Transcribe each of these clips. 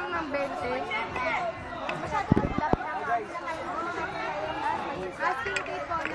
lang ng 20. Masyado lapit ang asking fee po na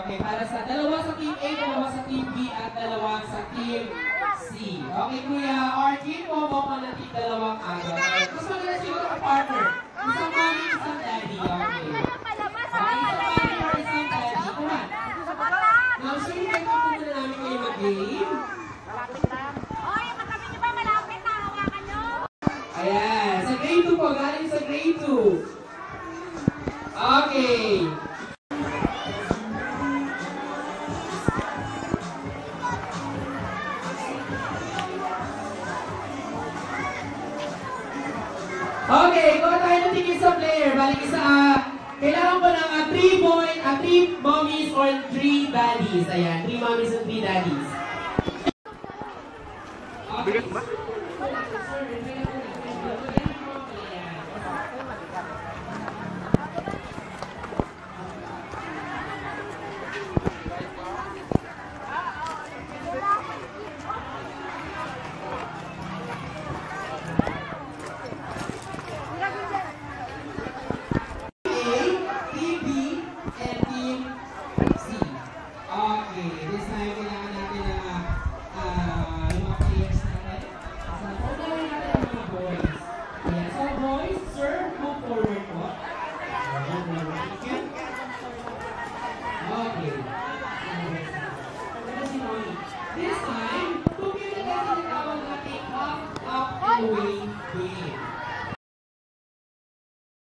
Okay, para sa dalawa sa Team A, dalawa sa Team B, at dalawa sa Team C. Okay, Kuya Arkin, mo ka na team dalawang agaw. Mas maganda siguro ang partner. Isang mommy, isang daddy. Okay. Isang isang daddy. Come on. Now, sumitin ko muna namin kayo mag-game. Ayan, sa grade 2 po, galing sa grade 2. Okay. Okay, kuha tayo ng tingin sa player. Balik isa, kailangan ko ng 3 mommies or 3 daddies. Ayan, 3 mommies and 3 daddies. Okay.